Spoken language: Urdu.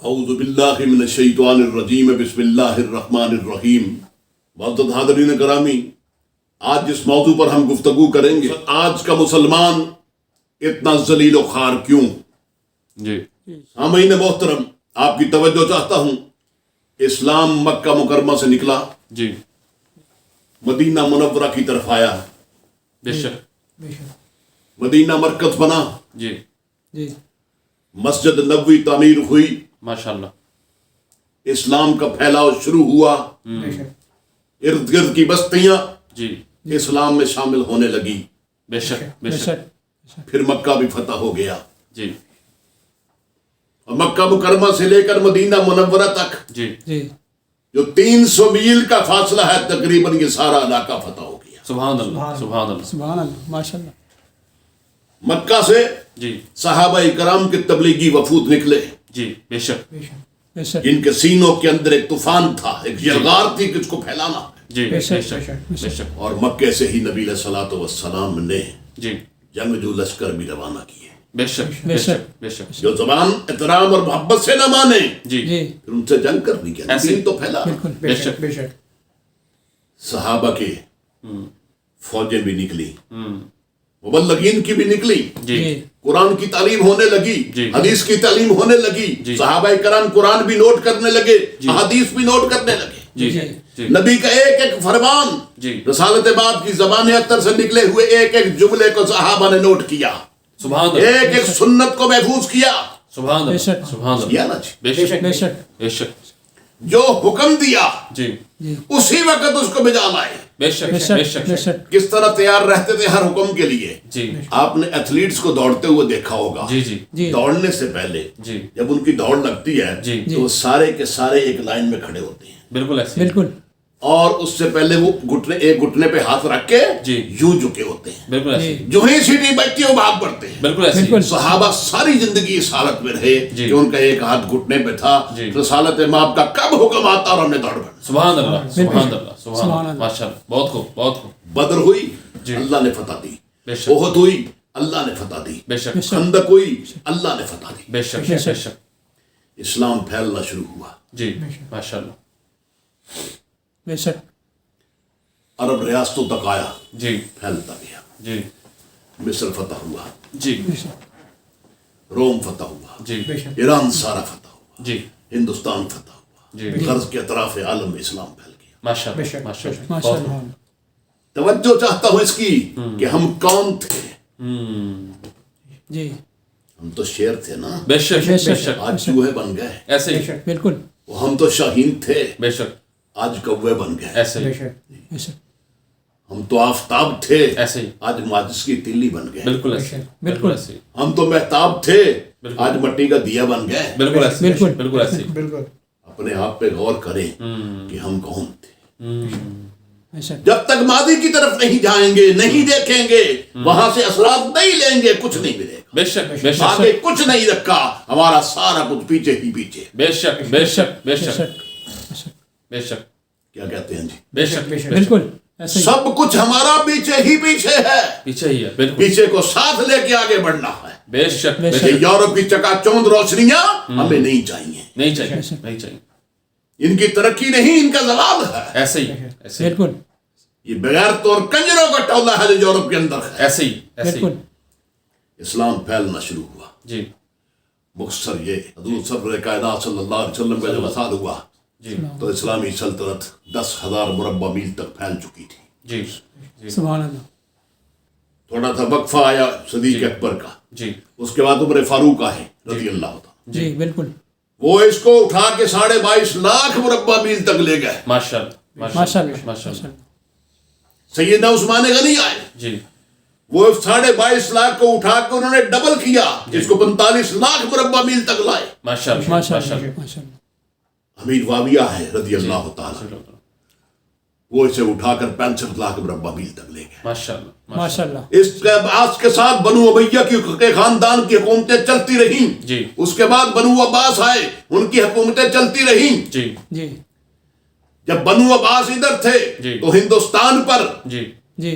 اعوذ باللہ من الشیطان الرجیم بسم اللہ الرحمن الرحیم۔ معزز حاضرین کرامی، آج جس موضوع پر ہم گفتگو کریں گے، آج کا مسلمان اتنا ذلیل و خوار کیوں؟ جی سامعین محترم، آپ کی توجہ چاہتا ہوں۔ اسلام مکہ مکرمہ سے نکلا، جی مدینہ منورہ کی طرف آیا، بے شک مدینہ مرکز بنا، جی جی مسجد نبوی تعمیر ہوئی، ماشاء اللہ اسلام کا پھیلاؤ شروع ہوا، ارد گرد کی بستیاں جی اسلام میں شامل ہونے لگی، بے شک بے بے شک شک پھر مکہ بھی فتح ہو گیا، جی اور مکہ مکرمہ سے لے کر مدینہ منورہ تک جی جی جو 300 میل کا فاصلہ ہے، تقریباً یہ سارا علاقہ فتح ہو گیا۔ سبحان اللہ سبحان اللہ سبحان اللہ ماشاء اللہ مکہ سے جی صحابہ کرام کے تبلیغی وفود نکلے، جی بے شک بے شک بے شک جن کے سینوں کے اندر ایک طوفان تھا، ایک یلغار تھی کہ اس کو پھیلانا ہے، جی بے بے شک، شک بے شک اور مکے سے ہی نبی علیہ الصلوۃ والسلام نے جی جنگجو لشکر بھی روانہ کیے۔ بے شک بے شک بے شک جو زبان احترام اور محبت سے نہ مانے، جی جی پھر ان سے جنگ کرنی کیا، ایسے دین تو پھیلا۔ بالکل بے شک بے شک صحابہ کے فوجیں بھی نکلی، ہوں مبلغین کی بھی نکلی، جی قرآن کی تعلیم ہونے لگی، جی حدیث کی تعلیم ہونے لگی، جی صحابہ کرام قرآن بھی نوٹ کرنے لگے، حدیث بھی نوٹ کرنے لگے، جی جی جی نبی کا ایک ایک فرمان، جی رسالت باب کی زبان اختر سے نکلے ہوئے ایک ایک جملے کو صحابہ نے نوٹ کیا، سبحان اللہ ایک ایک سنت کو محفوظ کیا، سبحان بے اللہ شک۔ سبحان کیا اللہ نا جی؟ بے بے شک شک بے شک بے شک جو حکم دیا جی جی اسی وقت اس کو بجا لائے۔ بے شک بے بے شک شک بے شک کس طرح تیار رہتے تھے ہر حکم کے لیے؟ جی آپ نے ایتھلیٹس کو دوڑتے ہوئے دیکھا ہوگا، جی جی جی دوڑنے سے پہلے جی جب ان کی دوڑ لگتی ہے جی تو وہ سارے کے سارے ایک لائن میں کھڑے ہوتے ہیں، بالکل ایسے بالکل اور اس سے پہلے وہ ایک گھٹنے پہ ہاتھ رکھ کے جی یوں جھکے ہوتے ہیں، بالکل ایسے جو ہی سیٹی بجتی ہے وہ بھاگ پڑتے ہیں۔ بالکل ایسے بالکل صحابہ ساری زندگی اس حالت میں رہے جی کہ ان کا ایک ہاتھ گھٹنے پہ تھا، جی رسالت ماب کا کب حکم آتا اور ہم نے دوڑ پڑنا۔ سبحان اللہ سبحان اللہ سبحان سبحان اللہ اللہ۔ ماشاء اللہ بہت خوب بہت خوب بدر ہوئی، جی اللہ نے فتح دی، بے شک احد ہوئی، اللہ نے فتح دی، بے شک خندق ہوئی، اللہ نے فتح دی، بے شک بے شک اسلام پھیلنا شروع ہوا، جی ماشاء اللہ بے شک عرب ریاستوں تک آیا، جی پھیلتا گیا، جی مصر فتح ہوا، جی بے شک روم فتح ہوا، جی بے شک ایران سارا فتح ہوا، جی ہندوستان فتح ہوا، جی غرض کے اطراف عالم میں اسلام پھیل گیا۔ ماشاء بے اللہ شک ماشاء اللہ ماشاء بہت اللہ توجہ چاہتا ہوں اس کی کہ ہم کون تھے؟ جی ہم تو شیر تھے نا، بے شک بے بے شک۔ شک آج چوہے بن گئے، ایسے بے ہی شک بالکل وہ ہم تو شاہین تھے، بے شک آج کوے بن گئے، ایسے بے ہی شک بے شک ہم تو آفتاب تھے، ایسے ہی آج ماچس کی تلی بن گئے، بالکل بے ایسے شک، بالکل بالکل۔ ایسے ہم تو محتاب تھے، بالکل۔ آج مٹی کا دیا بن گئے۔ بالکل ایسے بالکل بالکل ایسے بالکل اپنے آپ پہ غور کریں کہ ہم کون تھے۔ بے شک جب تک ماضی کی طرف نہیں جائیں گے، نہیں دیکھیں گے، وہاں سے اثرات نہیں لیں گے، کچھ نہیں ملے گا، بے شک بے شک آگے کچھ نہیں رکھا، ہمارا سارا کچھ پیچھے ہی پیچھے۔ بے شک بے شک بے بے شک شک بے شک بے شک کیا کہتے ہیں جی؟ بے شک بے شک بالکل ایسے ہی سب کچھ ہمارا پیچھے ہی پیچھے ہے، پیچھے ہی ہے بالکل پیچھے کو ساتھ لے کے آگے بڑھنا ہے۔ بے شک بے بے شک یہ یورپ کی چکا چوند روشنیاں ہمیں نہیں چاہیے، نہیں چاہیے نہیں چاہیے ان کی ترقی نہیں، ان کا زوال ہے۔ ایسے ہی ایسے ہی بالکل یہ بغیر طور کنجروں کا ٹولہ ہے جو یورپ کے اندر ہے۔ ایسے ہی ایسے ہی بالکل اسلام پھیلنا شروع ہوا، جی مختصر یہ حضور سرور کائنات صلی اللہ علیہ وسلم کا جب وصال ہوا جی تو اسلامی سلطنت 10,000 مربع میل تک پھیل چکی تھی۔ جی جی سبحان اللہ تھوڑا سا وقفہ آیا صدیق اکبر کا، جی اس کے بعد عمر فاروق آئے رضی اللہ عنہ، جی بالکل وہ اس کو اٹھا کے 22.5 لاکھ مربع میل تک لے گئے۔ ماشاء اللہ ماشاء اللہ ماشاء ماشاء اللہ اللہ سیدنا عثمان غنی آئے، جی وہ 22.5 لاکھ کو اٹھا کے انہوں نے ڈبل کیا، جس کو 45 لاکھ مربع میل تک لائے۔ ماشاء اللہ ماشاء ماشاء اللہ اللہ ماشاء اللہ امیر معاویہ ہے رضی اللہ تعالیٰ، وہ اسے اٹھا کر 65 لاکھ مربع میل تک لے گئے۔ ماشاء اللہ ماشاء اللہ اس کے بعد کے ساتھ بنو امیہ کے خاندان کی حکومتیں چلتی رہیں، جی اس کے بعد بنو عباس آئے، ان کی حکومتیں چلتی رہیں۔ جی جی جب بنو عباس ادھر تھے جی تو ہندوستان پر جی جی